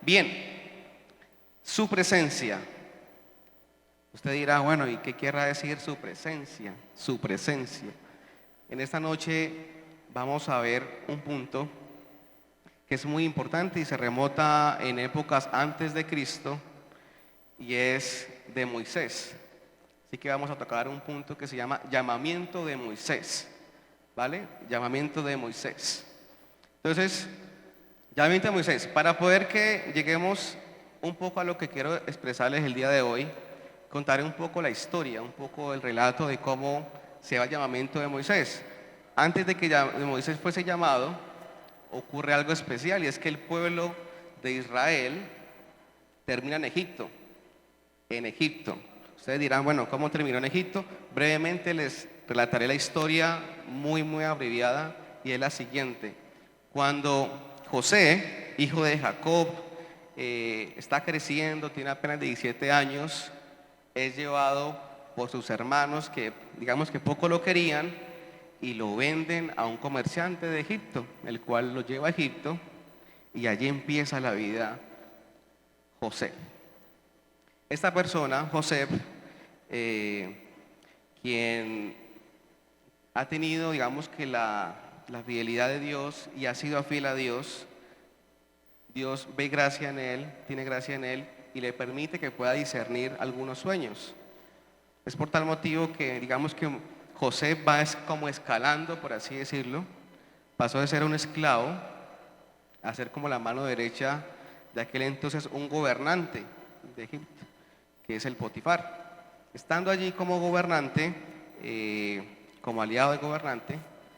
Bien, su presencia. Usted dirá, bueno, ¿y qué querrá decir su presencia? Su presencia. En esta noche vamos a ver un punto que es muy importante y se remota en épocas antes de Cristo y es de Moisés. Así que vamos a tocar un punto que se llama llamamiento de Moisés, ¿vale? Llamamiento de Moisés. Entonces, llamamiento de Moisés, para poder que lleguemos un poco a lo que quiero expresarles el día de hoy, contaré un poco la historia, un poco el relato de cómo se va el llamamiento de Moisés. Antes de que Moisés fuese llamado, ocurre algo especial y es que el pueblo de Israel termina en Egipto. En Egipto. Ustedes dirán, bueno, ¿cómo terminó en Egipto? Brevemente les relataré la historia muy abreviada y es la siguiente. Cuando José, hijo de Jacob, está creciendo, tiene apenas 17 años, es llevado por sus hermanos que digamos que poco lo querían y lo venden a un comerciante de Egipto, el cual lo lleva a Egipto y allí empieza la vida José. Esta persona, José, quien ha tenido, digamos que la fidelidad de Dios y ha sido fiel a Dios, Dios ve gracia en él, tiene gracia en él y le permite que pueda discernir algunos sueños. Es por tal motivo que, digamos que José va como escalando, por así decirlo, pasó de ser un esclavo a ser como la mano derecha de aquel entonces un gobernante de Egipto, que es el Potifar. Estando allí como gobernante, como aliado de gobernante,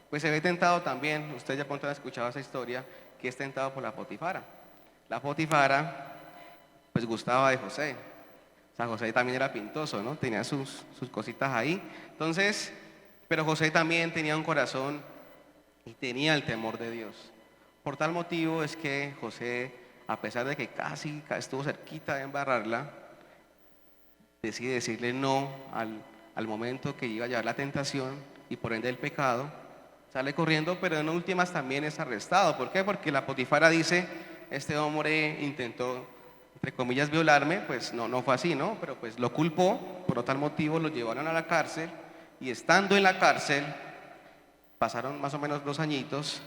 pues se ve tentado también, usted ya pronto ha escuchado esa historia, que es tentado por la Potifara. La Potifara, pues gustaba de José. O sea, José también era pintoso, ¿no? Tenía sus cositas ahí. Entonces, pero José también tenía un corazón y tenía el temor de Dios. Por tal motivo es que José, a pesar de que casi estuvo cerquita de embarrarla, decide decirle no al momento que iba a llevar la tentación y por ende el pecado. Sale corriendo, pero en últimas también es arrestado. ¿Por qué? Porque la Potifara dice, este hombre intentó, entre comillas, violarme, pues no fue así, ¿no? Pero pues lo culpó, por tal motivo lo llevaron a la cárcel y estando en la cárcel, pasaron más o menos 2 añitos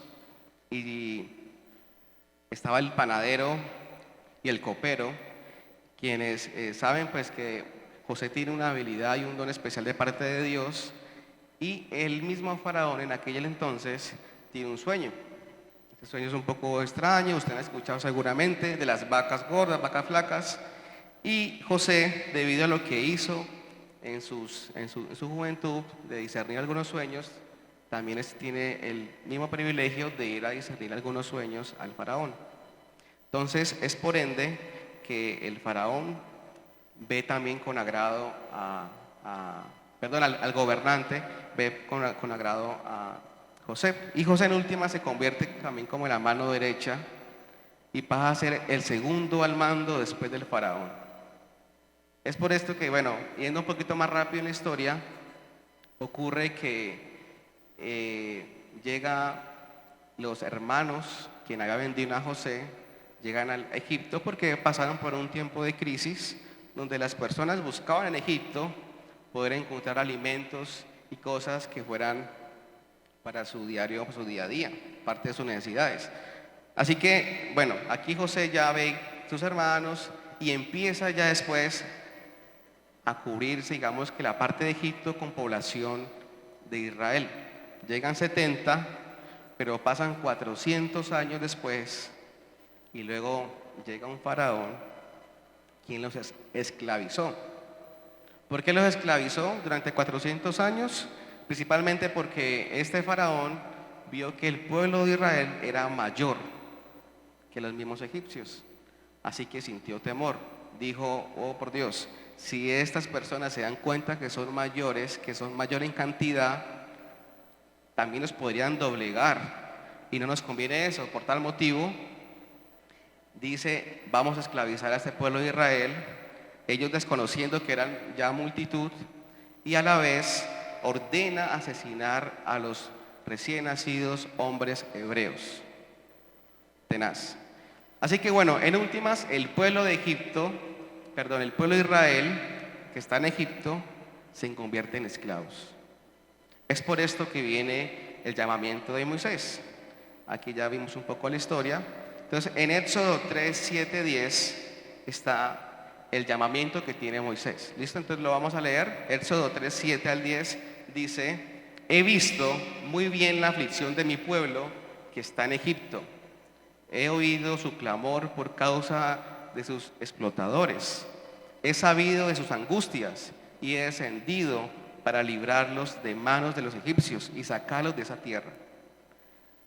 y estaba el panadero y el copero, quienes saben pues que José tiene una habilidad y un don especial de parte de Dios y el mismo faraón en aquel entonces tiene un sueño. Este sueño es un poco extraño, usted ha escuchado seguramente de las vacas gordas, vacas flacas y José, debido a lo que hizo en su juventud de discernir algunos sueños, también tiene el mismo privilegio de ir a discernir algunos sueños al faraón. Entonces es por ende que el faraón ve también con agrado al gobernante, ve con agrado a José. Y José en última se convierte también como en la mano derecha y pasa a ser el segundo al mando después del faraón. Es por esto que, bueno, yendo un poquito más rápido en la historia, ocurre que llega los hermanos, quien había vendido a José, llegan a Egipto porque pasaron por un tiempo de crisis donde las personas buscaban en Egipto poder encontrar alimentos y cosas que fueran para su diario, su día a día, parte de sus necesidades. Así que, bueno, aquí José ya ve sus hermanos y empieza ya después a cubrirse, digamos que la parte de Egipto con población de Israel. Llegan 70, pero pasan 400 años después y luego llega un faraón quien los esclavizó. ¿Por qué los esclavizó durante 400 años? Principalmente porque este faraón vio que el pueblo de Israel era mayor que los mismos egipcios. Así que sintió temor. Dijo, oh por Dios, si estas personas se dan cuenta que son mayores, que son mayor en cantidad, también nos podrían doblegar. Y no nos conviene eso. Por tal motivo, dice, vamos a esclavizar a este pueblo de Israel, ellos desconociendo que eran ya multitud, y a la vez ordena asesinar a los recién nacidos hombres hebreos. Tenaz. Así que bueno, en últimas, el pueblo de Israel, que está en Egipto, se convierte en esclavos. Es por esto que viene el llamamiento de Moisés. Aquí ya vimos un poco la historia. Entonces, en Éxodo 3, 7, 10 está el llamamiento que tiene Moisés. ¿Listo? Entonces lo vamos a leer. Éxodo 3, 7 al 10 dice: he visto muy bien la aflicción de mi pueblo que está en Egipto. He oído su clamor por causa de sus explotadores. He sabido de sus angustias y he descendido para librarlos de manos de los egipcios y sacarlos de esa tierra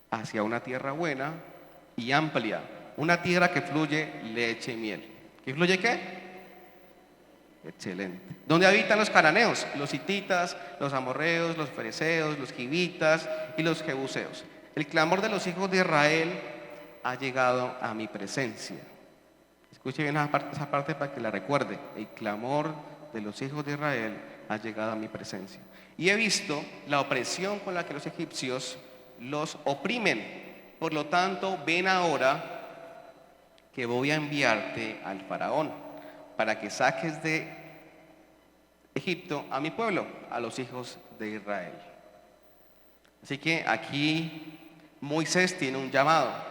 hacia una tierra buena y amplia, una tierra que fluye leche y miel. ¿Qué fluye qué? Excelente. ¿Dónde habitan los cananeos? Los hititas, los amorreos, los fereceos, los givitas y los jebuseos. El clamor de los hijos de Israel ha llegado a mi presencia. Escuche bien esa parte para que la recuerde. El clamor de los hijos de Israel ha llegado a mi presencia. Y he visto la opresión con la que los egipcios los oprimen. Por lo tanto, ven ahora que voy a enviarte al faraón para que saques de Egipto a mi pueblo, a los hijos de Israel. Así que aquí Moisés tiene un llamado.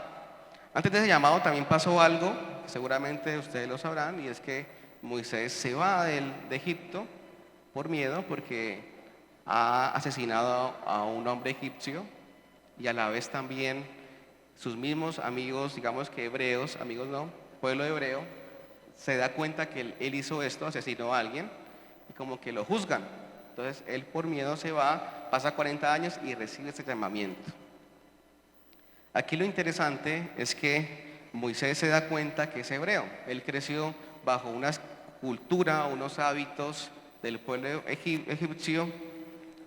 Antes de ese llamado también pasó algo, que seguramente ustedes lo sabrán, y es que Moisés se va de Egipto por miedo, porque ha asesinado a un hombre egipcio y a la vez también sus mismos amigos, digamos que hebreos, amigos no, pueblo hebreo, se da cuenta que él hizo esto, asesinó a alguien y como que lo juzgan. Entonces él por miedo se va, pasa 40 años y recibe este llamamiento. Aquí lo interesante es que Moisés se da cuenta que es hebreo. Él creció bajo una cultura, unos hábitos del pueblo egipcio,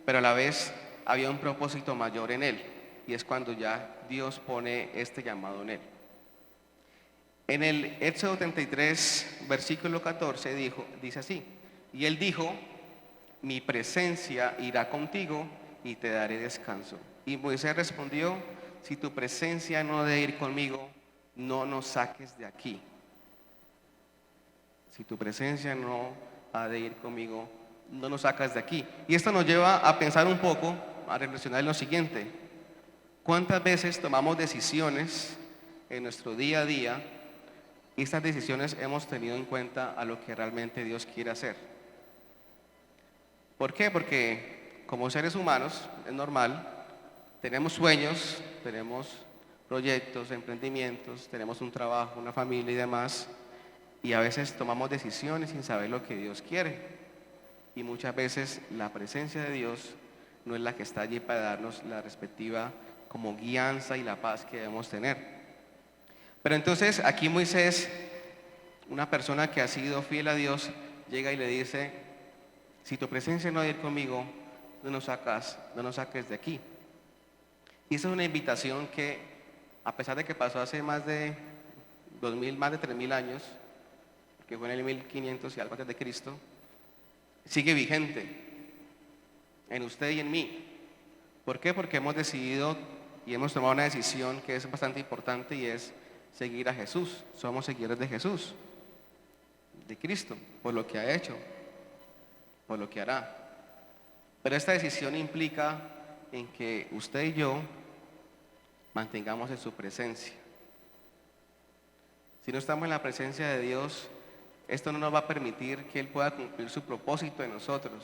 pero a la vez había un propósito mayor en él, y es cuando ya Dios pone este llamado en él. En el Éxodo 33, versículo 14 dice así: y él dijo, mi presencia irá contigo y te daré descanso. Y Moisés respondió, si tu presencia no ha de ir conmigo, no nos saques de aquí. Si tu presencia no ha de ir conmigo, no nos sacas de aquí. Y esto nos lleva a pensar un poco, a reflexionar en lo siguiente: ¿cuántas veces tomamos decisiones en nuestro día a día y estas decisiones hemos tenido en cuenta a lo que realmente Dios quiere hacer? ¿Por qué? Porque como seres humanos, es normal, tenemos sueños, tenemos proyectos, emprendimientos, tenemos un trabajo, una familia y demás, y a veces tomamos decisiones sin saber lo que Dios quiere. Y muchas veces la presencia de Dios no es la que está allí para darnos la respectiva como guianza y la paz que debemos tener. Pero entonces aquí Moisés, una persona que ha sido fiel a Dios, llega y le dice, si tu presencia no va a ir conmigo, no nos saques de aquí. Y esa es una invitación que, a pesar de que pasó hace más de 2000, más de 3000 años, que fue en el 1500 y algo antes de Cristo, sigue vigente en usted y en mí. ¿Por qué? Porque hemos decidido y hemos tomado una decisión que es bastante importante, y es seguir a Jesús. Somos seguidores de Jesús, de Cristo, por lo que ha hecho, por lo que hará. Pero esta decisión implica en que usted y yo mantengamos en su presencia. Si no estamos en la presencia de Dios, esto no nos va a permitir que Él pueda cumplir su propósito en nosotros.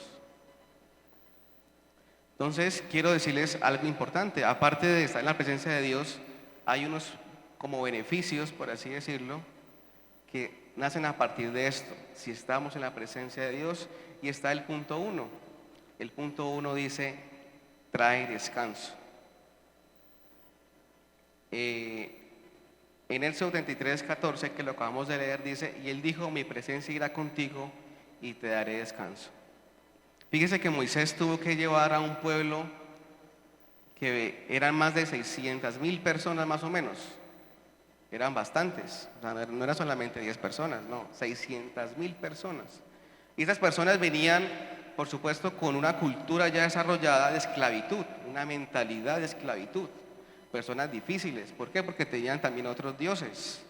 Entonces, quiero decirles algo importante. Aparte de estar en la presencia de Dios, hay unos como beneficios, por así decirlo, que nacen a partir de esto. Si estamos en la presencia de Dios, y está el punto 1. El punto 1 dice, trae descanso. En el 73, 14, que lo acabamos de leer, dice, y él dijo, mi presencia irá contigo y te daré descanso. Fíjese que Moisés tuvo que llevar a un pueblo que eran más de 600,000 personas más o menos. Eran bastantes, o sea, no eran solamente 10 personas, no, 600,000 personas. Y esas personas venían, por supuesto, con una cultura ya desarrollada de esclavitud, una mentalidad de esclavitud. Personas difíciles. ¿Por qué? Porque tenían también otros dioses.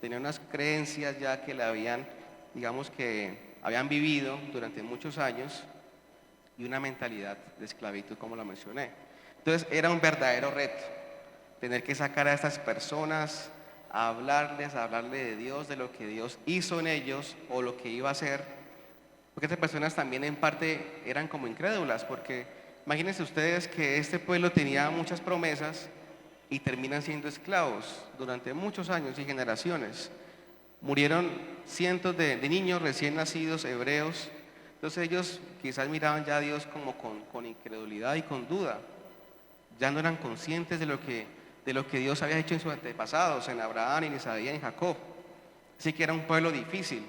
tenía unas creencias ya que le habían, digamos que habían vivido durante muchos años y una mentalidad de esclavitud, como lo mencioné. Entonces era un verdadero reto tener que sacar a estas personas a hablarle de Dios, de lo que Dios hizo en ellos o lo que iba a hacer, porque estas personas también en parte eran como incrédulas, porque imagínense ustedes que este pueblo tenía muchas promesas y terminan siendo esclavos durante muchos años y generaciones. Murieron cientos de niños recién nacidos, hebreos. Entonces ellos quizás miraban ya a Dios como con incredulidad y con duda. Ya no eran conscientes de lo que Dios había hecho en sus antepasados, en Abraham, en Isaías, en Jacob. Así que era un pueblo difícil.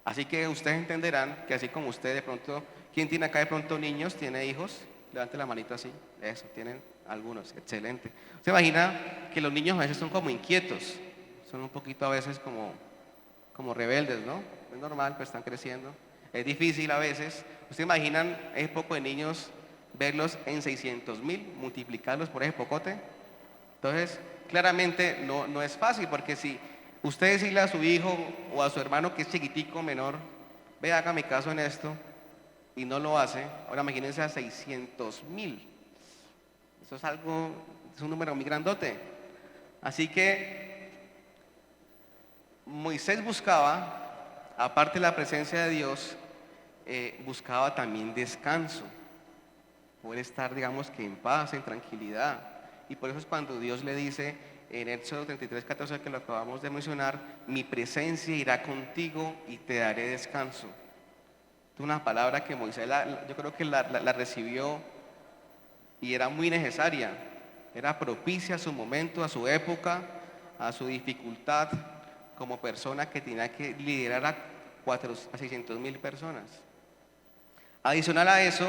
Así que ustedes entenderán que así como usted de pronto, ¿quién tiene acá de pronto niños? ¿Tiene hijos? Levante la manito así. Eso, tienen algunos. Excelente. ¿Se imagina que los niños a veces son como inquietos? Son un poquito a veces como rebeldes, ¿no? Es normal, pues están creciendo. Es difícil a veces. ¿Ustedes imaginan ese poco de niños verlos en 600.000, multiplicarlos por ese pocote? Entonces, claramente no es fácil, porque si usted decirle a su hijo o a su hermano que es chiquitico, menor, ve, hágame caso en esto, y no lo hace, ahora imagínense a 600.000. Eso es algo, es un número muy grandote. Así que Moisés buscaba, aparte de la presencia de Dios, buscaba también descanso, poder estar, digamos que en paz, en tranquilidad. Y por eso es cuando Dios le dice en Éxodo 33:14, que lo acabamos de mencionar, mi presencia irá contigo y te daré descanso. Es una palabra que Moisés, yo creo que la recibió y era muy necesaria, era propicia a su momento, a su época, a su dificultad como persona que tenía que liderar a 600.000 personas. Adicional a eso,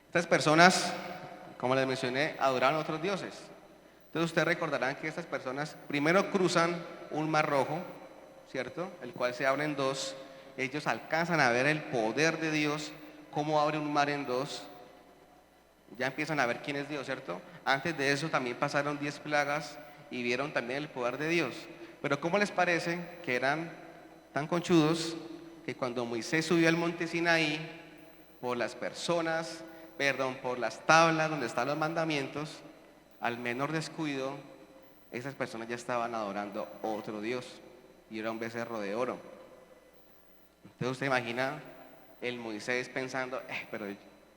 estas personas, como les mencioné, adoraban a otros dioses. Entonces ustedes recordarán que estas personas primero cruzan un mar rojo, ¿cierto? El cual se abre en dos. Ellos alcanzan a ver el poder de Dios, cómo abre un mar en dos. Ya empiezan a ver quién es Dios, ¿cierto? Antes de eso también pasaron 10 plagas y vieron también el poder de Dios. Pero ¿cómo les parece que eran tan conchudos que cuando Moisés subió al monte Sinaí, por las personas, por las tablas donde están los mandamientos, al menor descuido, esas personas ya estaban adorando otro Dios y era un becerro de oro? Entonces usted imagina el Moisés pensando, pero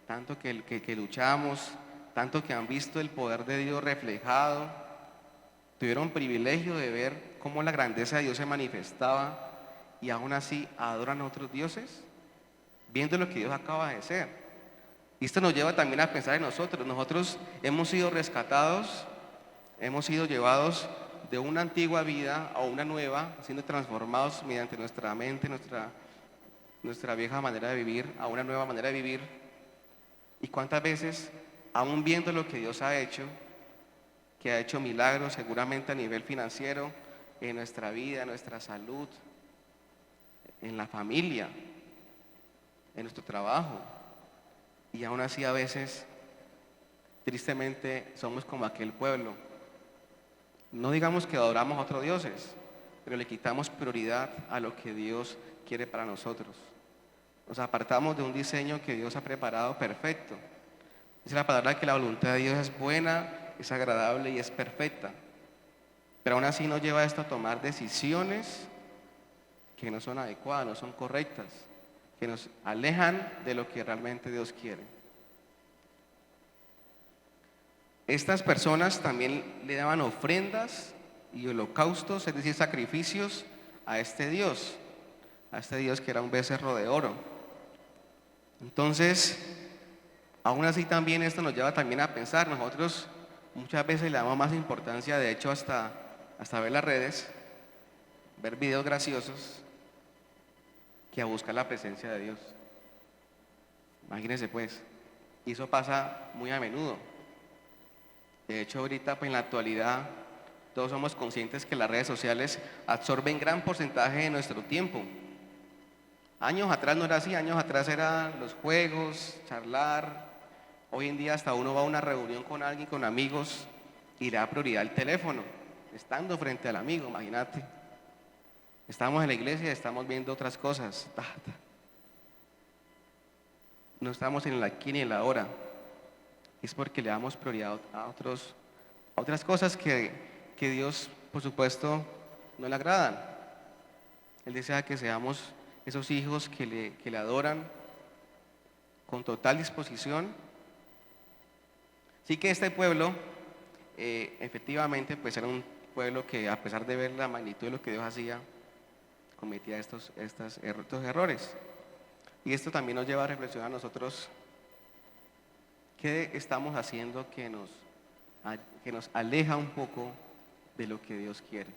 tanto que luchamos, tanto que han visto el poder de Dios reflejado, tuvieron privilegio de ver cómo la grandeza de Dios se manifestaba y aún así adoran a otros dioses, viendo lo que Dios acaba de hacer. Y esto nos lleva también a pensar en nosotros. Nosotros hemos sido rescatados, hemos sido llevados de una antigua vida a una nueva, siendo transformados mediante nuestra mente, nuestra vieja manera de vivir, a una nueva manera de vivir. ¿Y cuántas veces, aún viendo lo que Dios ha hecho, que ha hecho milagros seguramente a nivel financiero, en nuestra vida, en nuestra salud, en la familia, en nuestro trabajo, y aún así a veces, tristemente, somos como aquel pueblo? No digamos que adoramos a otros dioses, pero le quitamos prioridad a lo que Dios quiere para nosotros. Nos apartamos de un diseño que Dios ha preparado perfecto. Dice la palabra que la voluntad de Dios es buena, es agradable y es perfecta. Pero aún así nos lleva esto a tomar decisiones que no son adecuadas, no son correctas, que nos alejan de lo que realmente Dios quiere. Estas personas también le daban ofrendas y holocaustos, es decir, sacrificios a este Dios que era un becerro de oro. Entonces, aún así también esto nos lleva también a pensar, nosotros muchas veces le damos más importancia, de hecho hasta ver las redes, ver videos graciosos, que a buscar la presencia de Dios. Imagínense pues, y eso pasa muy a menudo. De hecho ahorita pues en la actualidad todos somos conscientes que las redes sociales absorben gran porcentaje de nuestro tiempo. Años atrás no era así, años atrás eran los juegos, charlar. Hoy en día hasta uno va a una reunión con alguien, con amigos, y le da prioridad al teléfono. estando frente al amigo, imagínate. Estamos en la iglesia, estamos viendo otras cosas. No estamos en el aquí ni en la ahora. Es porque le damos prioridad a otras cosas que Dios, por supuesto, no le agradan. Él desea que seamos esos hijos que le adoran con total disposición. Así que este pueblo, efectivamente, pues era un pueblo que, a pesar de ver la magnitud de lo que Dios hacía, cometía estos errores. Y esto también nos lleva a reflexionar a nosotros qué estamos haciendo que nos aleja un poco de lo que Dios quiere,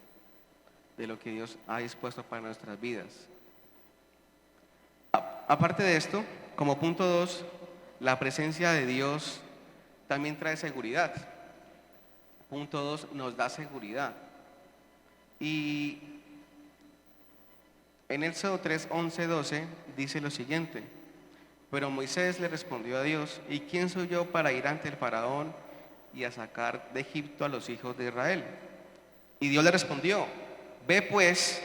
de lo que Dios ha dispuesto para nuestras vidas. Aparte de esto, como punto 2, la presencia de Dios también trae seguridad. Punto 2, nos da seguridad. Y en Éxodo 3, 11, 12 dice lo siguiente: pero Moisés le respondió a Dios: ¿y quién soy yo para ir ante el faraón y a sacar de Egipto a los hijos de Israel? Y Dios le respondió: ve pues,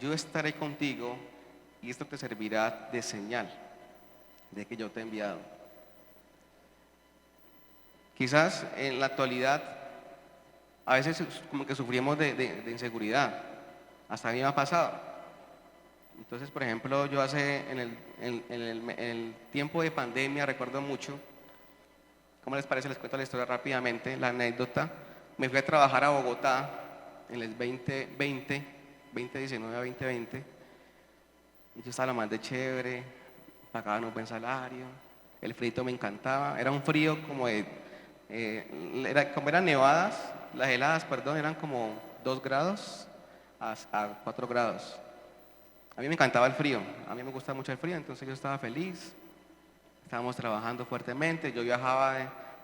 yo estaré contigo y esto te servirá de señal de que yo te he enviado. Quizás en la actualidad a veces como que sufrimos de inseguridad. Hasta a mí me ha pasado. Entonces, por ejemplo, yo en el tiempo de pandemia recuerdo mucho. ¿Cómo les parece? Les cuento la historia rápidamente, la anécdota. Me fui a trabajar a Bogotá en el 2020, 2019 a 2020. Y yo estaba lo más de chévere, pagaban un buen salario, el frío me encantaba. Era un frío como como eran nevadas, las heladas, perdón, eran como 2 grados a 4 grados. A mí me encantaba el frío, a mí me gusta mucho el frío, entonces yo estaba feliz. Estábamos trabajando fuertemente, yo viajaba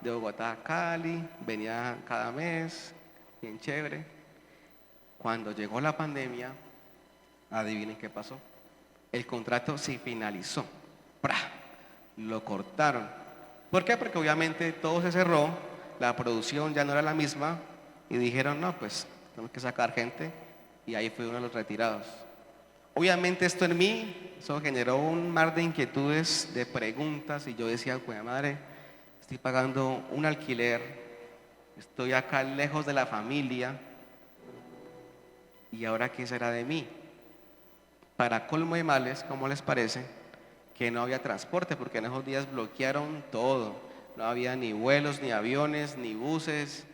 de Bogotá a Cali, venía cada mes, bien chévere. Cuando llegó la pandemia, adivinen qué pasó. El contrato se finalizó, ¡pra! Lo cortaron. ¿Por qué? Porque obviamente todo se cerró, la producción ya no era la misma y dijeron: no, pues tenemos que sacar gente, y ahí fue uno de los retirados. Obviamente esto en mí, eso generó un mar de inquietudes, de preguntas, y yo decía: pues madre, estoy pagando un alquiler, estoy acá lejos de la familia, ¿y ahora qué será de mí? Para colmo de males, ¿cómo les parece? Que no había transporte, porque en esos días bloquearon todo. No había ni vuelos, ni aviones, ni buses,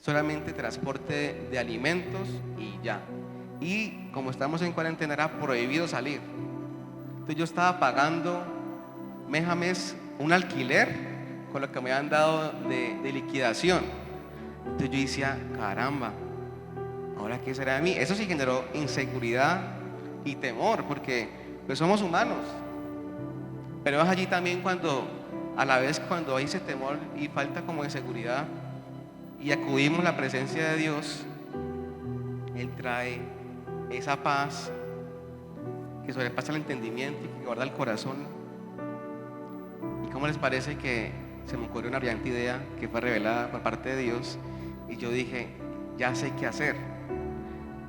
solamente transporte de alimentos y ya. Y como estamos en cuarentena, era prohibido salir. Entonces yo estaba pagando mes a mes un alquiler con lo que me habían dado de liquidación. Entonces yo decía: caramba, ¿ahora qué será de mí? Eso sí generó inseguridad y temor, porque pues somos humanos. Pero es allí también a la vez cuando hay ese temor y falta como de seguridad y acudimos a la presencia de Dios, Él trae esa paz que sobrepasa el entendimiento y que guarda el corazón. ¿Y cómo les parece que se me ocurrió una brillante idea que fue revelada por parte de Dios? Y yo dije: ya sé qué hacer.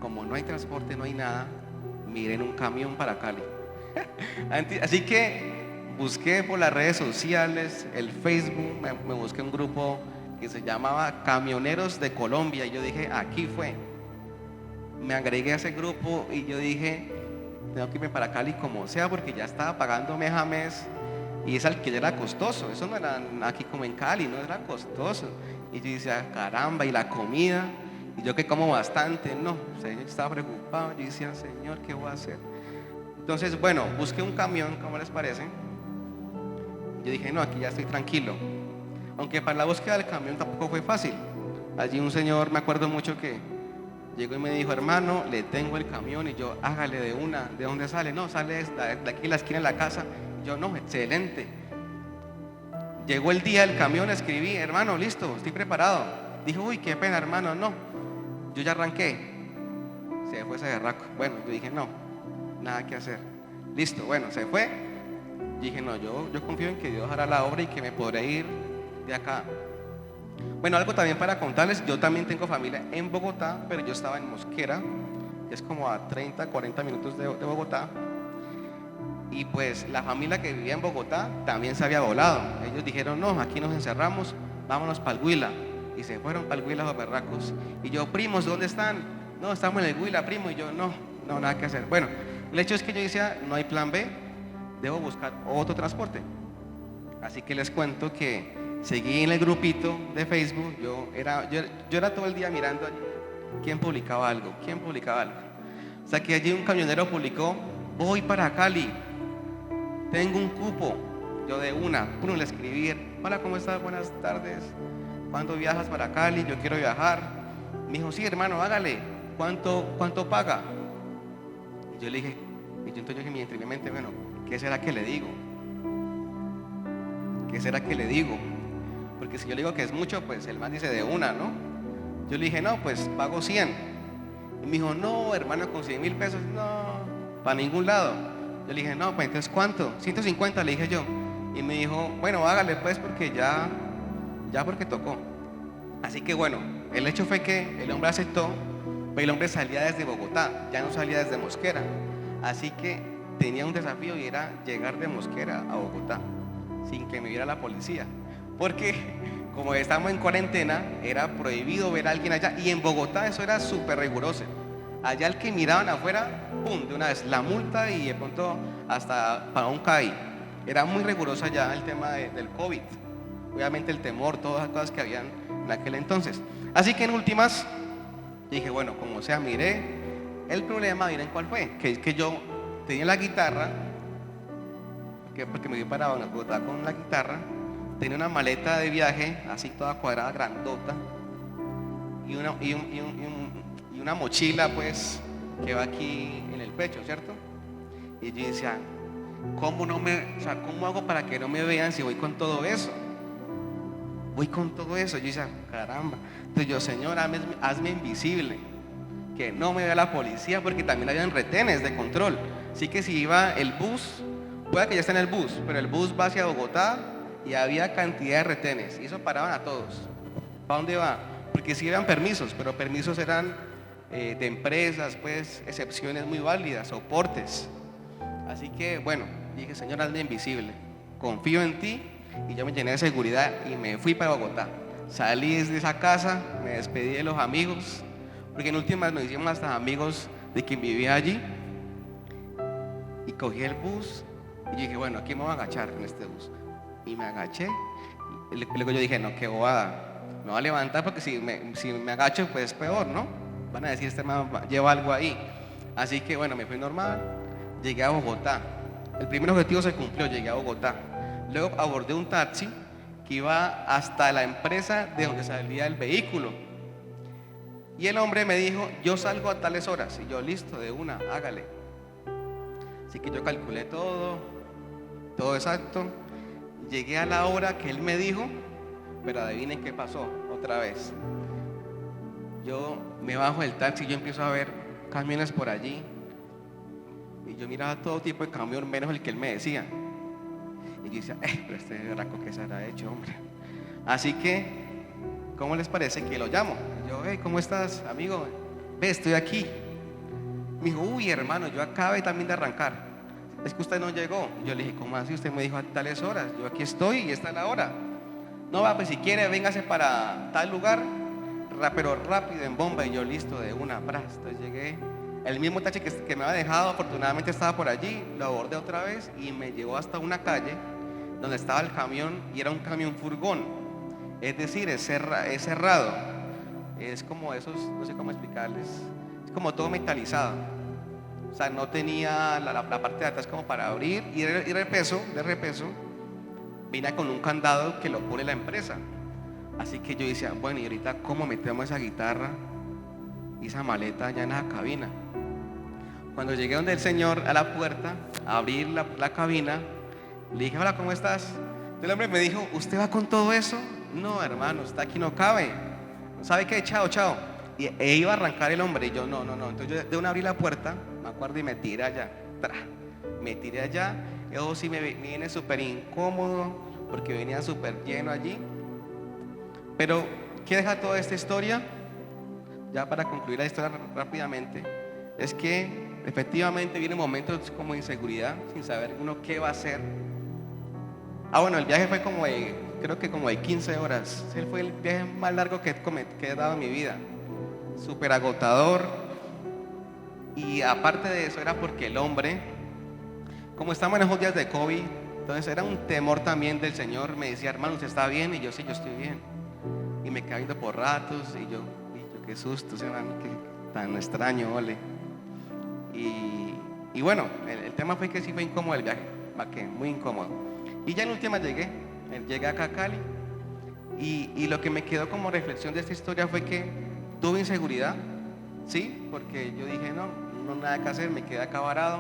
Como no hay transporte, no hay nada, miren un camión para Cali. Así que busqué por las redes sociales, el Facebook, me busqué un grupo que se llamaba Camioneros de Colombia, y yo dije: aquí fue. Me agregué a ese grupo y yo dije: tengo que irme para Cali como sea, porque ya estaba pagando mes a mes y ese alquiler era costoso. Eso no era aquí como en Cali, no era costoso. Y yo decía: caramba, y la comida, y yo que como bastante, no, o sea, yo estaba preocupado. Yo decía: Señor, ¿qué voy a hacer? Entonces, bueno, busqué un camión, ¿cómo les parece? Yo dije: no, aquí ya estoy tranquilo. Aunque para la búsqueda del camión tampoco fue fácil. Allí un señor, me acuerdo mucho, que llegó y me dijo: hermano, le tengo el camión. Y yo: hágale de una. ¿De dónde sale? No, sale de aquí en la esquina de la casa. Y yo: no, excelente. Llegó el día del camión, escribí: hermano, listo, estoy preparado. Dijo: uy, qué pena, hermano, no, yo ya arranqué. Se fue ese berraco. Bueno, yo dije: no, nada que hacer. Listo, bueno, se fue. Dije: no, yo confío en que Dios hará la obra y que me podré ir de acá. Bueno, algo también para contarles, yo también tengo familia en Bogotá, pero yo estaba en Mosquera, que es como a 30, 40 minutos de Bogotá. Y pues la familia que vivía en Bogotá también se había volado. Ellos dijeron, no, aquí nos encerramos, vámonos para el Huila. Y se fueron para el Huila los berracos. Y yo, primos, ¿dónde están? No, estamos en el Huila, primo. Y yo, no, no, nada que hacer. Bueno, el hecho es que yo decía, no hay plan B, debo buscar otro transporte. Así que les cuento que seguí en el grupito de Facebook. Yo era todo el día mirando allí quién publicaba algo, quién publicaba algo. O sea que allí un camionero publicó, voy para Cali, tengo un cupo. Yo de una, uno le escribí, hola, ¿cómo estás? Buenas tardes. ¿Cuándo viajas para Cali? Yo quiero viajar. Me dijo, sí, hermano, hágale. ¿Cuánto paga? Y yo le dije, entonces yo dije entre mi mente, bueno, ¿qué será que le digo? ¿Qué será que le digo? Porque si yo le digo que es mucho, pues el man dice de una, ¿no? Yo le dije, no, pues pago 100. Y me dijo, no, hermano, con 100.000 pesos, no, para ningún lado. Yo le dije, no, pues entonces ¿cuánto? 150, le dije yo. Y me dijo, bueno, hágale pues porque ya porque tocó. Así que bueno, el hecho fue que el hombre aceptó, pero el hombre salía desde Bogotá, ya no salía desde Mosquera. Así que tenía un desafío y era llegar de Mosquera a Bogotá, sin que me viera la policía. Porque como estamos en cuarentena, era prohibido ver a alguien allá. Y en Bogotá eso era súper riguroso. Allá el que miraban afuera, pum, de una vez la multa y de pronto hasta para un CAI. Era muy riguroso allá el tema del COVID. Obviamente el temor, todas las cosas que habían en aquel entonces. Así que en últimas, dije, bueno, como sea, miré. El problema, miren cuál fue, que es que yo tenía la guitarra, porque me fui para Bogotá con la guitarra, tenía una maleta de viaje, así toda cuadrada, grandota, y una mochila, pues, que va aquí en el pecho, ¿cierto? Y yo decía, ¿cómo hago para que no me vean si voy con todo eso? Voy con todo eso. Yo decía, caramba. Entonces yo, Señor, hazme invisible, que no me vea la policía, porque también habían retenes de control. Así que si iba el bus, puede que ya esté en el bus, pero el bus va hacia Bogotá y había cantidad de retenes. Y eso paraban a todos. ¿Para dónde va? Porque sí eran permisos, pero permisos eran de empresas, pues, excepciones muy válidas, soportes. Así que, bueno, dije, Señor, hazme invisible. Confío en ti. Y yo me llené de seguridad y me fui para Bogotá. Salí desde esa casa, me despedí de los amigos, porque en últimas nos hicimos hasta amigos de quien vivía allí. Y cogí el bus y dije, bueno, aquí me voy a agachar en este bus. Y me agaché. Y luego yo dije, no, qué bobada. Me voy a levantar porque si me agacho, pues es peor, ¿no? Van a decir, este man lleva algo ahí. Así que bueno, me fui normal. Llegué a Bogotá. El primer objetivo se cumplió, llegué a Bogotá. Luego abordé un taxi que iba hasta la empresa de donde salía el vehículo. Y el hombre me dijo, yo salgo a tales horas. Y yo, listo, de una, hágale. Así que yo calculé todo exacto. Llegué a la hora que él me dijo, pero adivinen qué pasó otra vez. Yo me bajo del taxi y yo empiezo a ver camiones por allí. Y yo miraba todo tipo de camión, menos el que él me decía. Y yo decía, pero este raco que se habrá hecho, hombre. Así que, ¿cómo les parece que lo llamo? Y yo, ¿cómo estás, amigo? Ve, estoy aquí. Me dijo, uy, hermano, yo acabé también de arrancar. Es que usted no llegó. Y yo le dije, ¿cómo así? Usted me dijo a tales horas. Yo aquí estoy y esta es la hora. No va, pues si quiere, véngase para tal lugar, pero rápido, en bomba. Y yo, listo, de una, entonces llegué. El mismo taxi que me había dejado, afortunadamente estaba por allí, lo abordé otra vez y me llevó hasta una calle donde estaba el camión y era un camión furgón. Es decir, es cerrado. Es como esos, no sé cómo explicarles, es como todo metalizado. O sea, no tenía la parte de atrás como para abrir y de repeso, vine con un candado que lo pone la empresa. Así que yo decía, bueno, y ahorita ¿cómo metemos esa guitarra y esa maleta allá en la cabina? Cuando llegué donde el señor a la puerta, a abrir la cabina, le dije, hola, ¿cómo estás? El hombre me dijo, ¿usted va con todo eso? No, hermano, usted aquí no cabe. ¿Sabe qué? Chao. E iba a arrancar el hombre y yo, no. Entonces yo de una abrí la puerta, me acuerdo, y me tiré allá. Me tiré allá. Eso sí me viene súper incómodo porque venía súper lleno allí. Pero, ¿qué deja toda esta historia? Ya para concluir la historia rápidamente, es que efectivamente vienen momentos como de inseguridad, sin saber uno qué va a hacer. Bueno, el viaje fue creo que como de 15 horas. Ese fue el viaje más largo que he dado en mi vida. Súper agotador. Y aparte de eso era porque el hombre, como estamos en esos días de COVID, entonces era un temor también del Señor. Me decía, hermano, ¿usted está bien? Y yo, sí, yo estoy bien. Y me quedaba viendo por ratos y yo qué susto, ese hermano, qué tan extraño, ole. Y bueno, el tema fue que sí fue incómodo el viaje, muy incómodo. Y ya en última llegué acá a Cali. Y lo que me quedó como reflexión de esta historia fue que tuve inseguridad, sí, porque yo dije, no nada que hacer, me quedé acá varado,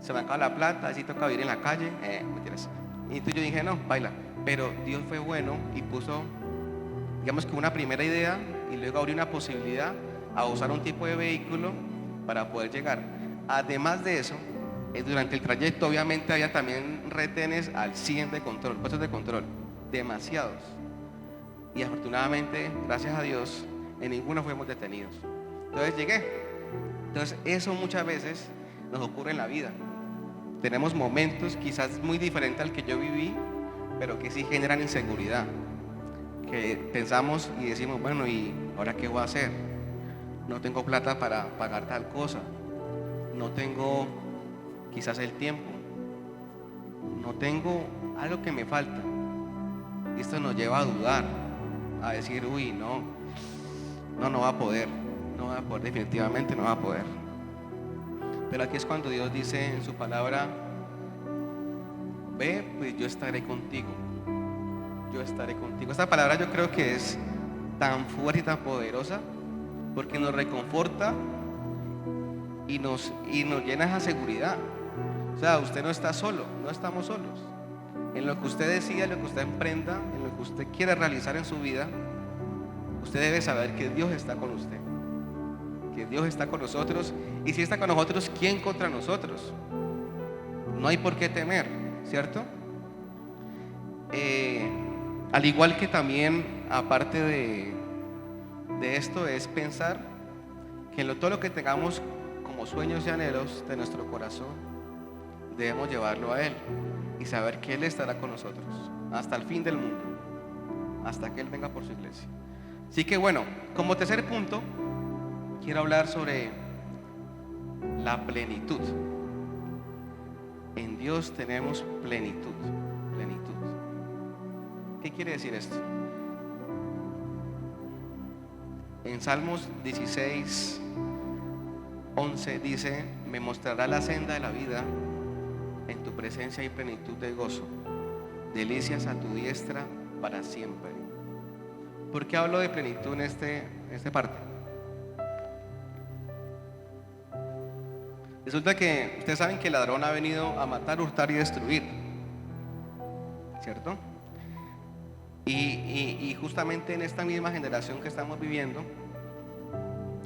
se me acaba la plata, así toca vivir en la calle, mentiras. Y entonces yo dije, no, baila. Pero Dios fue bueno y puso, digamos que una primera idea y luego abrió una posibilidad a usar un tipo de vehículo para poder llegar. Además de eso, durante el trayecto obviamente había también retenes al 100 de control, puestos de control, demasiados. Y afortunadamente, gracias a Dios, en ninguno fuimos detenidos. Entonces llegué. Entonces eso muchas veces nos ocurre en la vida. Tenemos momentos quizás muy diferentes al que yo viví, pero que sí generan inseguridad. Que pensamos y decimos, bueno, ¿y ahora qué voy a hacer? No tengo plata para pagar tal cosa. No tengo quizás el tiempo. No tengo algo que me falta. Y esto nos lleva a dudar, a decir, uy, no va a poder, definitivamente no va a poder. Pero aquí es cuando Dios dice en su palabra, ve, pues yo estaré contigo. Yo estaré contigo. Esta palabra yo creo que es tan fuerte y tan poderosa porque nos reconforta y nos llena esa seguridad. O sea, usted no está solo, no estamos solos. En lo que usted decida, en lo que usted emprenda, en lo que usted quiera realizar en su vida, usted debe saber que Dios está con usted, que Dios está con nosotros. Y si está con nosotros, ¿quién contra nosotros? No hay por qué temer, ¿cierto? Al igual que también, aparte de esto, es pensar que todo lo que tengamos como sueños y anhelos de nuestro corazón, debemos llevarlo a Él y saber que Él estará con nosotros hasta el fin del mundo, hasta que Él venga por su iglesia. Así que bueno, como tercer punto, quiero hablar sobre la plenitud. En Dios tenemos plenitud. ¿Qué quiere decir esto? En Salmos 16, 11 dice, me mostrará la senda de la vida, en tu presencia hay plenitud de gozo, delicias a tu diestra para siempre. ¿Por qué hablo de plenitud en esta parte? Resulta que ustedes saben que el ladrón ha venido a matar, hurtar y destruir, ¿cierto? Y justamente en esta misma generación que estamos viviendo,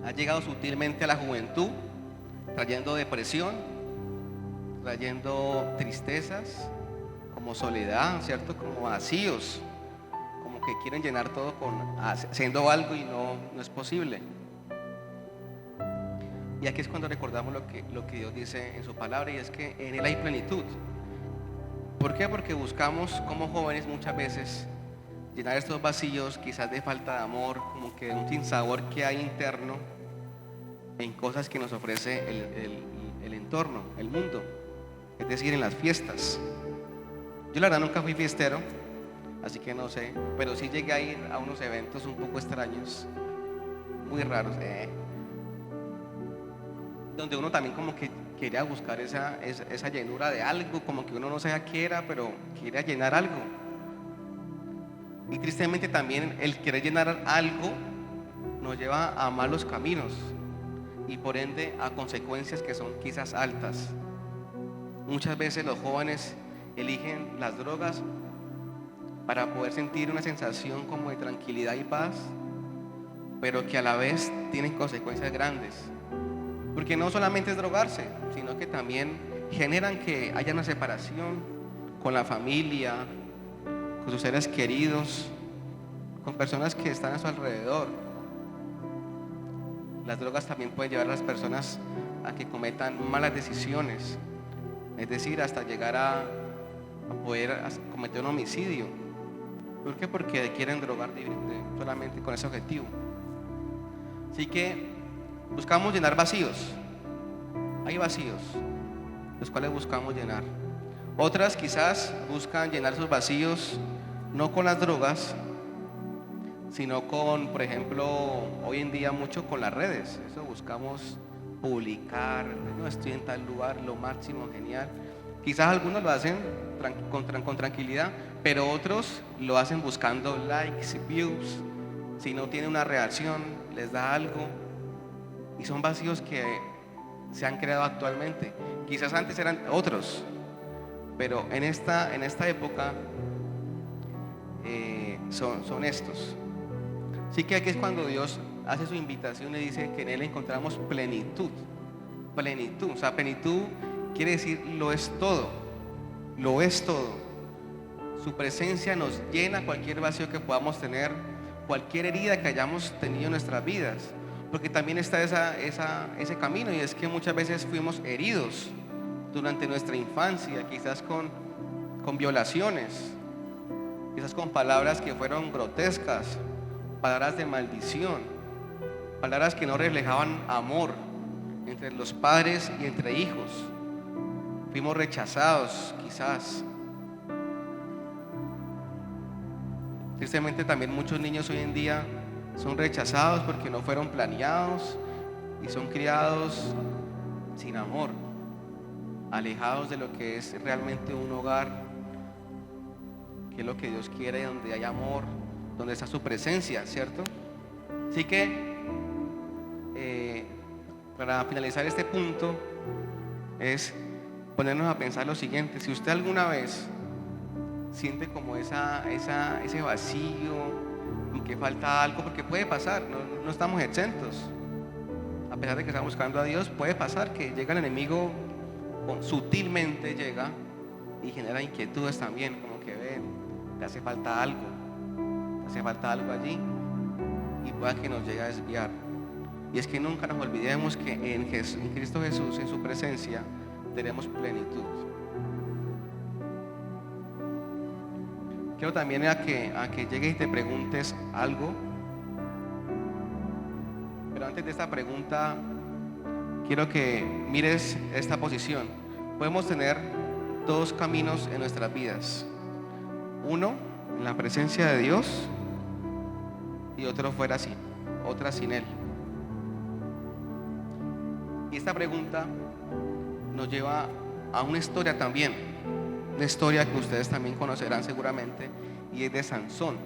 ha llegado sutilmente a la juventud, trayendo depresión, trayendo tristezas, como soledad, ¿cierto? Como vacíos, como que quieren llenar todo haciendo algo y no es posible. Y aquí es cuando recordamos lo que Dios dice en su palabra, y es que en Él hay plenitud. ¿Por qué? Porque buscamos como jóvenes muchas veces llenar estos vacíos, quizás de falta de amor, como que de un sinsabor que hay interno en cosas que nos ofrece el entorno, el mundo, es decir, en las fiestas. Yo la verdad nunca fui fiestero, así que no sé, pero sí llegué a ir a unos eventos un poco extraños, muy raros, donde uno también como que quería buscar esa llenura de algo, como que uno no sabía qué era, pero quería llenar algo. Y tristemente también el querer llenar algo nos lleva a malos caminos y por ende a consecuencias que son quizás altas. Muchas veces los jóvenes eligen las drogas para poder sentir una sensación como de tranquilidad y paz, pero que a la vez tienen consecuencias grandes. Porque no solamente es drogarse, sino que también generan que haya una separación con la familia, con sus seres queridos, con personas que están a su alrededor. Las drogas también pueden llevar a las personas a que cometan malas decisiones, es decir, hasta llegar a poder cometer un homicidio. ¿Por qué? Porque quieren drogar solamente con ese objetivo. Así que buscamos llenar vacíos. Hay vacíos, los cuales buscamos llenar. Otras quizás buscan llenar sus vacíos no con las drogas, sino con, por ejemplo, hoy en día mucho con las redes. Eso buscamos publicar, no estoy en tal lugar, lo máximo, genial. Quizás algunos lo hacen con tranquilidad, pero otros lo hacen buscando likes, views. Si no tiene una reacción, les da algo. Y son vacíos que se han creado actualmente. Quizás antes eran otros, pero en esta época son estos. Así que aquí es cuando Dios hace su invitación y dice que en Él encontramos plenitud. Plenitud, o sea, plenitud quiere decir lo es todo. Lo es todo. Su presencia nos llena cualquier vacío que podamos tener, cualquier herida que hayamos tenido en nuestras vidas. Porque también está ese camino, y es que muchas veces fuimos heridos durante nuestra infancia, quizás con violaciones, quizás con palabras que fueron grotescas, palabras de maldición, palabras que no reflejaban amor entre los padres y entre hijos. Fuimos rechazados, quizás. Tristemente también muchos niños hoy en día son rechazados porque no fueron planeados y son criados sin amor, alejados de lo que es realmente un hogar, que es lo que Dios quiere, donde hay amor, donde está su presencia, ¿cierto? Así que para finalizar este punto es ponernos a pensar lo siguiente: si usted alguna vez siente como ese vacío y que falta algo, porque puede pasar, no estamos exentos, a pesar de que estamos buscando a Dios, puede pasar que llega el enemigo, sutilmente llega y genera inquietudes también, como que te hace falta algo allí, y pueda que nos llegue a desviar. Y es que nunca nos olvidemos que en Cristo Jesús, en su presencia, tenemos plenitud. Quiero también a que llegues y te preguntes algo, pero antes de esta pregunta quiero que mires esta posición. Podemos tener dos caminos en nuestras vidas: uno en la presencia de Dios y otro fuera así, otra sin Él. Y esta pregunta nos lleva a una historia también, una historia que ustedes también conocerán seguramente, y es de Sansón.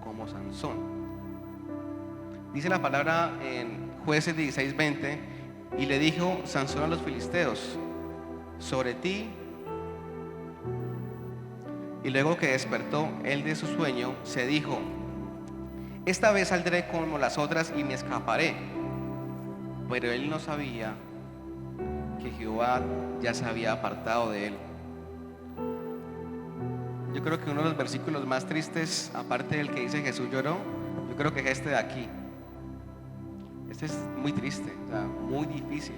Como Sansón. Dice la palabra en Jueces 16:20: y le dijo Sansón a los filisteos: sobre ti. Y luego que despertó él de su sueño, se dijo: esta vez saldré como las otras y me escaparé. Pero él no sabía que Jehová ya se había apartado de él. Yo creo que uno de los versículos más tristes, aparte del que dice Jesús lloró, yo creo que es este de aquí. Este es muy triste, o sea, muy difícil.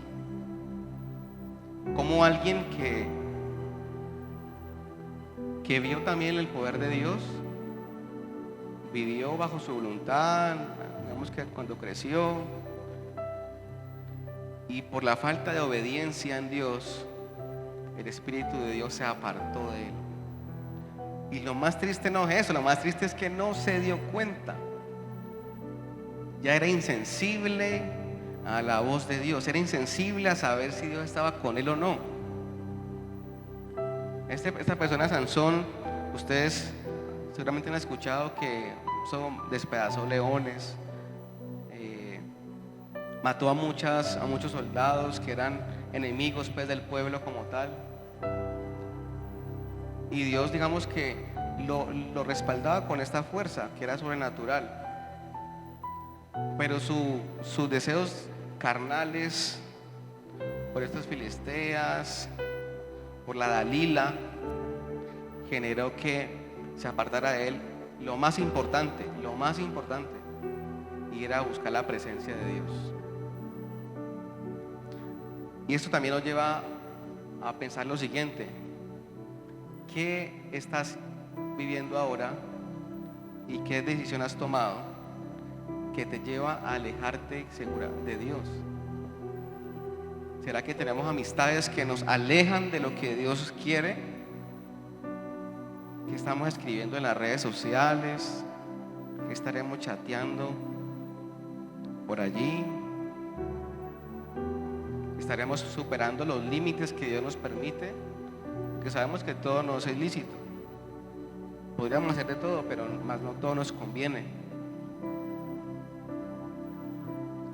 Como alguien que vio también el poder de Dios, vivió bajo su voluntad, digamos que cuando creció, y por la falta de obediencia en Dios, el Espíritu de Dios se apartó de él. Y lo más triste no es eso, lo más triste es que no se dio cuenta. Ya era insensible a la voz de Dios, era insensible a saber si Dios estaba con él o no. Esta persona Sansón, ustedes seguramente han escuchado que despedazó leones, mató a muchos soldados que eran enemigos, pues, del pueblo como tal. Y Dios, digamos que lo respaldaba con esta fuerza que era sobrenatural. Pero sus deseos carnales por estas filisteas, por la Dalila, generó que se apartara de él lo más importante, ir a buscar la presencia de Dios. Y esto también nos lleva a pensar lo siguiente: ¿qué estás viviendo ahora y qué decisión has tomado que te lleva a alejarte segura de Dios? ¿Será que tenemos amistades que nos alejan de lo que Dios quiere? ¿Qué estamos escribiendo en las redes sociales? ¿Qué estaremos chateando por allí? ¿Estaremos superando los límites que Dios nos permite? Porque sabemos que todo nos es lícito. Podríamos hacer de todo, pero más no todo nos conviene.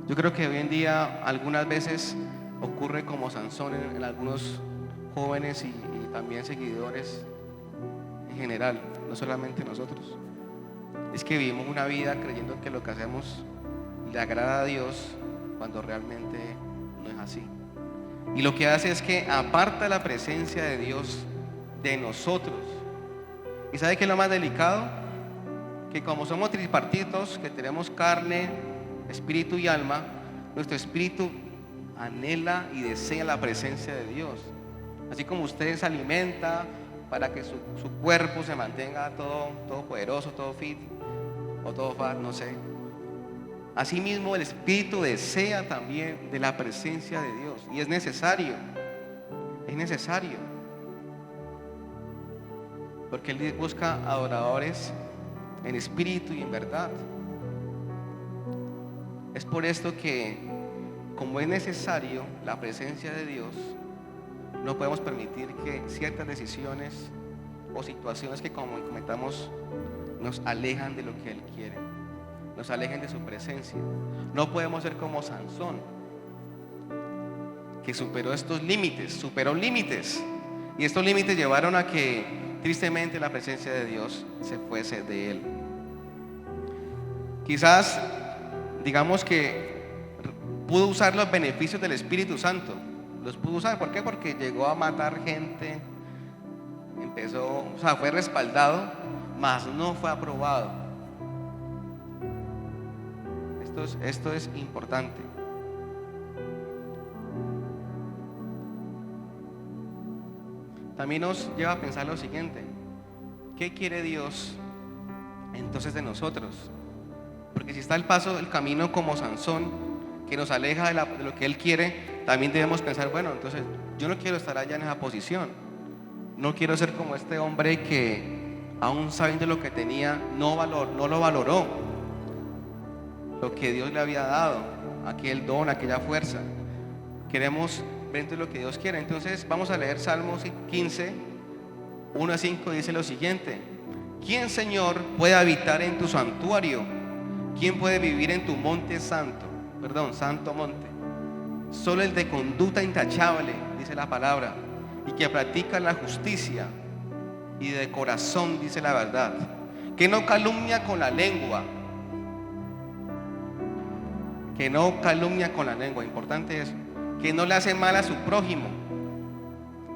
Yo creo que hoy en día algunas veces ocurre como Sansón en algunos jóvenes y también seguidores en general, no solamente nosotros. Es que vivimos una vida creyendo que lo que hacemos le agrada a Dios cuando realmente no es así. Y lo que hace es que aparta la presencia de Dios de nosotros. ¿Y sabe qué es lo más delicado? Que como somos tripartitos, que tenemos carne, espíritu y alma, nuestro espíritu anhela y desea la presencia de Dios. Así como usted se alimenta para que su cuerpo se mantenga todo poderoso, todo fit o todo fat, no sé. Asimismo, el espíritu desea también de la presencia de Dios, y es necesario, porque Él busca adoradores en espíritu y en verdad. Es por esto que, como es necesario la presencia de Dios, no podemos permitir que ciertas decisiones o situaciones que, como comentamos, nos alejan de lo que Él quiere, nos alejen de su presencia. No podemos ser como Sansón, que superó límites, y estos límites llevaron a que tristemente la presencia de Dios se fuese de él. Quizás digamos que pudo usar los beneficios del Espíritu Santo, los pudo usar. ¿Por qué? Porque llegó a matar gente, fue respaldado, mas no fue aprobado. Esto es importante. También nos lleva a pensar lo siguiente: ¿qué quiere Dios entonces de nosotros? Porque si está el camino como Sansón, que nos aleja de lo que Él quiere, también debemos pensar, bueno, entonces yo no quiero estar allá en esa posición. No quiero ser como este hombre que, aún sabiendo lo que tenía, no lo valoró, lo que Dios le había dado, aquel don, aquella fuerza. Queremos ver lo que Dios quiere. Entonces vamos a leer Salmos 15, 1 a 5, dice lo siguiente: ¿quién, Señor, puede habitar en tu santuario? ¿Quién puede vivir en tu monte santo? Santo monte. Solo el de conducta intachable, dice la palabra, y que practica la justicia y de corazón dice la verdad, que no calumnia con la lengua, importante eso, que no le hace mal a su prójimo,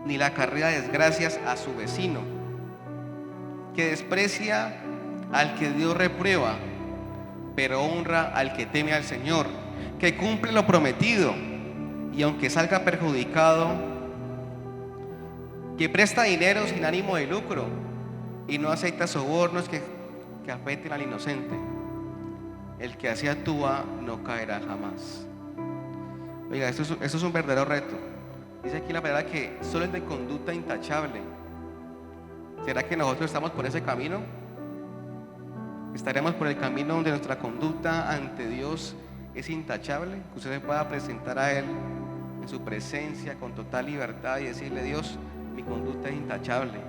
ni le acarrea desgracias a su vecino, que desprecia al que Dios reprueba, pero honra al que teme al Señor, que cumple lo prometido, y aunque salga perjudicado, que presta dinero sin ánimo de lucro, y no acepta sobornos que afecten al inocente. El que así actúa no caerá jamás. Oiga, esto es un verdadero reto. Dice aquí la palabra que solo es de conducta intachable. ¿Será que nosotros estamos por ese camino? ¿Estaremos por el camino donde nuestra conducta ante Dios es intachable? Que usted se pueda presentar a Él en su presencia con total libertad y decirle: Dios, mi conducta es intachable.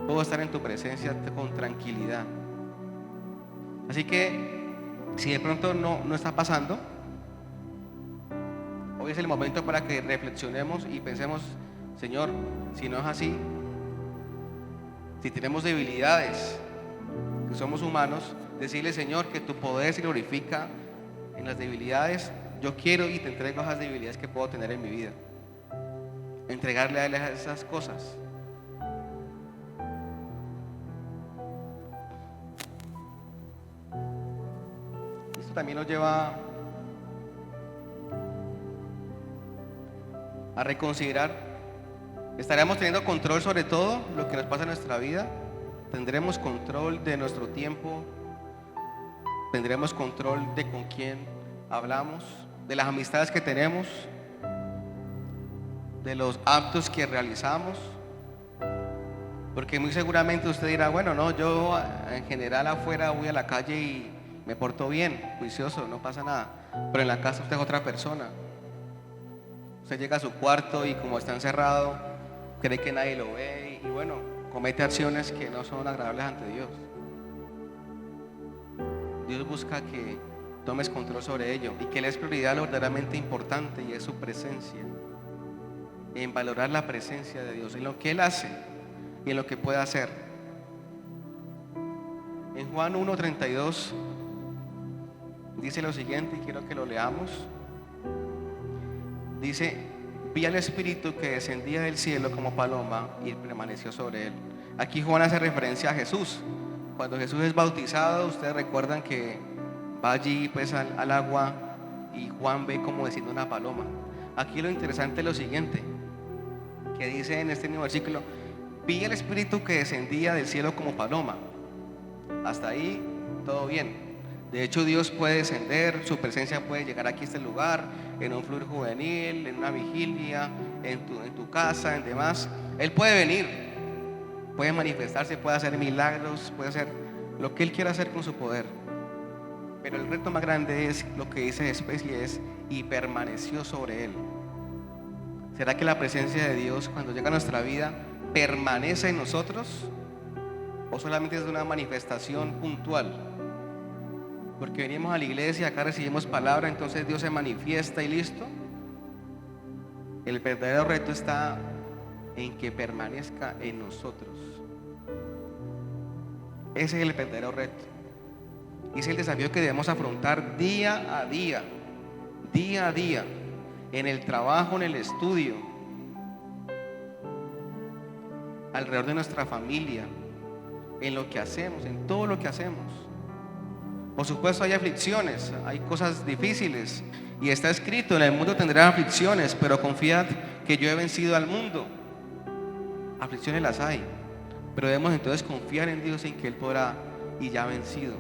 Puedo estar en tu presencia con tranquilidad. Así que si de pronto no está pasando, hoy es el momento para que reflexionemos y pensemos: Señor, si no es así, si tenemos debilidades, que somos humanos, decirle: Señor, que tu poder se glorifica en las debilidades. Yo quiero y te entrego esas debilidades que puedo tener en mi vida, entregarle a Él esas cosas. también nos lleva a reconsiderar, ¿estaremos teniendo control sobre todo lo que nos pasa en nuestra vida? ¿Tendremos control de nuestro tiempo? ¿Tendremos control de con quién hablamos? ¿De las amistades que tenemos? ¿De los actos que realizamos? Porque muy seguramente usted dirá, bueno, no, yo en general afuera voy a la calle y me porto bien, juicioso, no pasa nada. Pero en la casa usted es otra persona. Usted llega a su cuarto y como está encerrado, cree que nadie lo ve y bueno, comete acciones que no son agradables ante Dios. Dios busca que tomes control sobre ello y que le des prioridad a lo verdaderamente importante, y es su presencia. En valorar la presencia de Dios, en lo que Él hace y en lo que puede hacer. En Juan 1:32 dice lo siguiente, y quiero que lo leamos. Dice: vi al Espíritu que descendía del cielo como paloma y permaneció sobre él. Aquí Juan hace referencia a Jesús. Cuando Jesús es bautizado, ustedes recuerdan que va allí pues al agua y Juan ve como desciende una paloma. Aquí lo interesante es lo siguiente, que dice en este mismo versículo: vi al Espíritu que descendía del cielo como paloma. Hasta ahí todo bien. De hecho, Dios puede descender, su presencia puede llegar aquí a este lugar, en un fluir juvenil, en una vigilia, en tu casa, en demás. Él puede venir, puede manifestarse, puede hacer milagros, puede hacer lo que Él quiera hacer con su poder. Pero el reto más grande es lo que dice después, y es: y permaneció sobre él. ¿Será que la presencia de Dios cuando llega a nuestra vida permanece en nosotros? ¿O solamente es una manifestación puntual? Porque venimos a la iglesia, acá recibimos palabra, entonces Dios se manifiesta y listo. El verdadero reto está en que permanezca en nosotros. Ese es el verdadero reto. Y es el desafío que debemos afrontar día a día, día a día, en el trabajo, en el estudio, alrededor de nuestra familia, en lo que hacemos, en todo lo que hacemos. Por supuesto hay aflicciones, hay cosas difíciles, y está escrito: en el mundo tendrán aflicciones, pero confiad que yo he vencido al mundo. Aflicciones las hay, pero debemos entonces confiar en Dios, en que Él podrá, y ya ha vencido.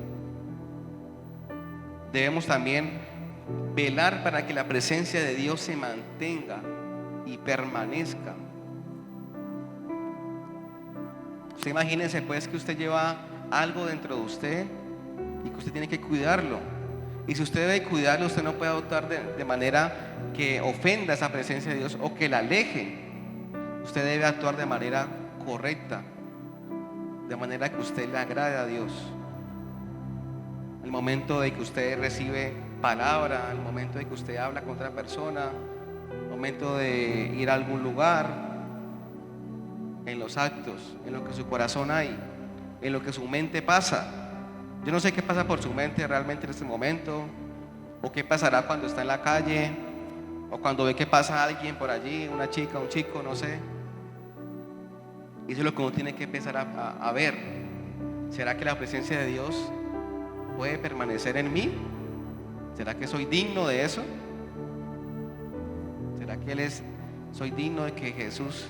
Debemos también velar para que la presencia de Dios se mantenga y permanezca. Usted imagínese pues que usted lleva algo dentro de usted y que usted tiene que cuidarlo. Y si usted debe cuidarlo, usted no puede actuar de manera que ofenda esa presencia de Dios o que la aleje. Usted debe actuar de manera correcta, de manera que usted le agrade a Dios. El momento de que usted recibe palabra, el momento de que usted habla con otra persona, el momento de ir a algún lugar, en los actos, en lo que su corazón hay, en lo que su mente pasa. Yo no sé qué pasa por su mente realmente en este momento, o qué pasará cuando está en la calle, o cuando ve que pasa alguien por allí, una chica, un chico, no sé. Y eso es lo que uno tiene que empezar a ver. ¿Será que la presencia de Dios puede permanecer en mí? ¿Será que soy digno de eso? ¿Será que soy digno de que Jesús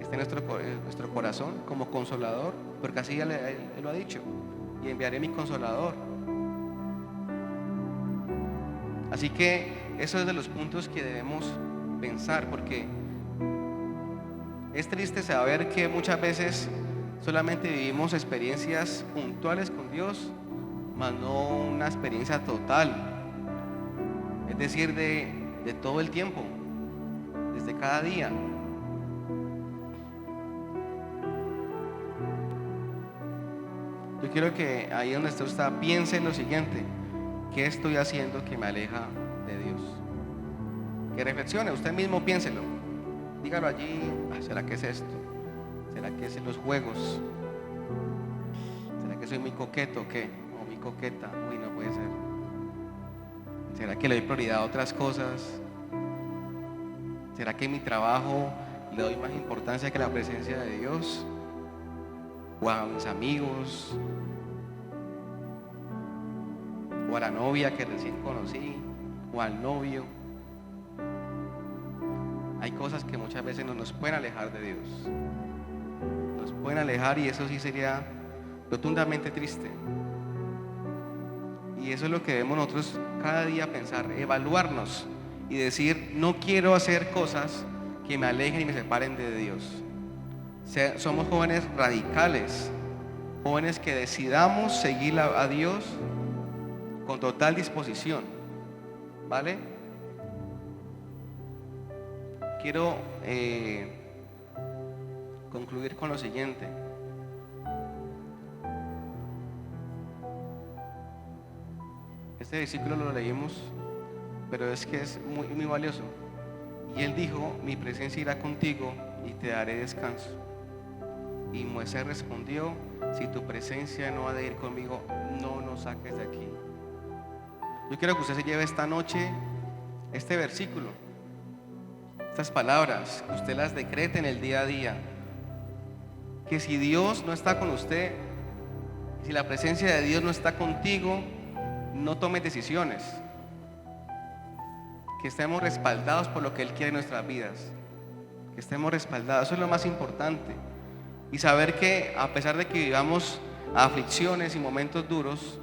esté en nuestro corazón como consolador? Porque así Él lo ha dicho: y enviaré mi consolador. Así que eso es de los puntos que debemos pensar, porque es triste saber que muchas veces solamente vivimos experiencias puntuales con Dios, mas no una experiencia total, es decir, de todo el tiempo, desde cada día. Yo quiero que ahí donde usted está piense en lo siguiente: ¿qué estoy haciendo que me aleja de Dios? Que reflexione, usted mismo piénselo, dígalo allí. ¿Será que es esto? ¿Será que es los juegos? ¿Será que soy muy coqueto o qué? ¿O muy coqueta? Uy, no puede ser. ¿Será que le doy prioridad a otras cosas? ¿Será que en mi trabajo le doy más importancia que la presencia de Dios? ¿O a mis amigos? o a la novia que recién conocí, o al novio. Hay cosas que muchas veces nos pueden alejar de Dios. Nos pueden alejar y eso sí sería rotundamente triste. Y eso es lo que debemos nosotros cada día pensar, evaluarnos y decir, no quiero hacer cosas que me alejen y me separen de Dios. Somos jóvenes radicales, jóvenes que decidamos seguir a Dios con total disposición, ¿vale? Quiero concluir con lo siguiente. Este versículo lo leímos, pero es que es muy, muy valioso. Y él dijo, mi presencia irá contigo y te daré descanso. Y Moisés respondió, si tu presencia no ha de ir conmigo, no nos saques de aquí. Yo quiero que usted se lleve esta noche este versículo, estas palabras, que usted las decrete en el día a día. Que si Dios no está con usted, si la presencia de Dios no está contigo, no tomes decisiones. Que estemos respaldados por lo que Él quiere en nuestras vidas. Que estemos respaldados, eso es lo más importante. Y saber que a pesar de que vivamos aflicciones y momentos duros,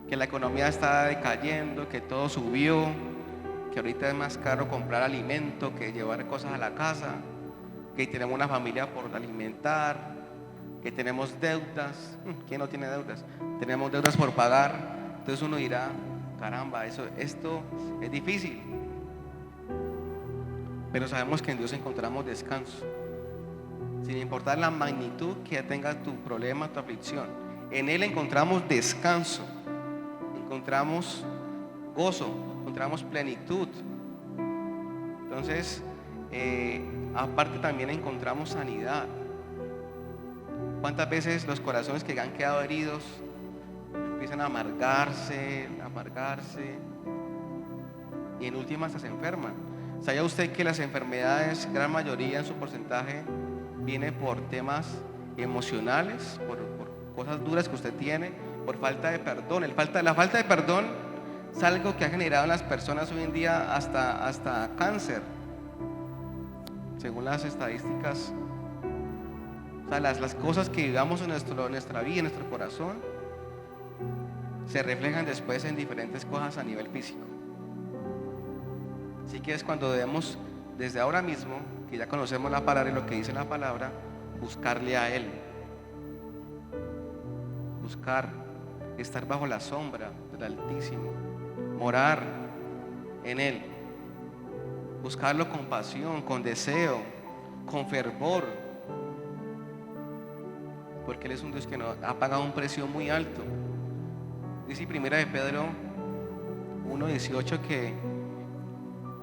que la economía está decayendo, que todo subió, que ahorita es más caro comprar alimento que llevar cosas a la casa, que tenemos una familia por alimentar, que tenemos deudas. ¿Quién no tiene deudas? Tenemos deudas por pagar. Entonces uno dirá, caramba, esto es difícil. Pero sabemos que en Dios encontramos descanso, sin importar la magnitud que tenga tu problema, tu aflicción. En Él encontramos descanso, encontramos gozo, encontramos plenitud. Entonces, aparte también encontramos sanidad. ¿Cuántas veces los corazones que han quedado heridos empiezan a amargarse y en últimas hasta se enferman? ¿Sabía usted que las enfermedades, gran mayoría en su porcentaje, viene por temas emocionales, por cosas duras que usted tiene, por falta de perdón? La falta de perdón es algo que ha generado en las personas hoy en día hasta cáncer, según las estadísticas. O sea, las cosas que vivamos en nuestra vida, en nuestro corazón, se reflejan después en diferentes cosas a nivel físico. Así que es cuando debemos, desde ahora mismo, que ya conocemos la palabra y lo que dice la palabra, buscarle a Él. Buscar, estar bajo la sombra del Altísimo, morar en Él, buscarlo con pasión, con deseo, con fervor, porque Él es un Dios que nos ha pagado un precio muy alto. Dice Primera de Pedro 1:18 que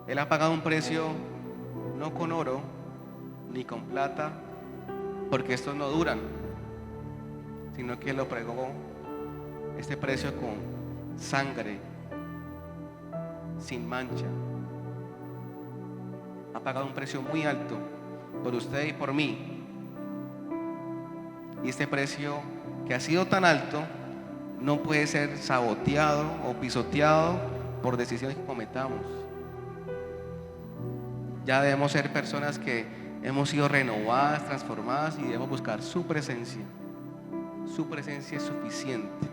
Él ha pagado un precio no con oro ni con plata, porque estos no duran, sino que Él lo pagó este precio con sangre, sin mancha. Ha pagado un precio muy alto por usted y por mí. Y este precio que ha sido tan alto no puede ser saboteado o pisoteado por decisiones que cometamos. Ya debemos ser personas que hemos sido renovadas, transformadas, y debemos buscar su presencia. Su presencia es suficiente.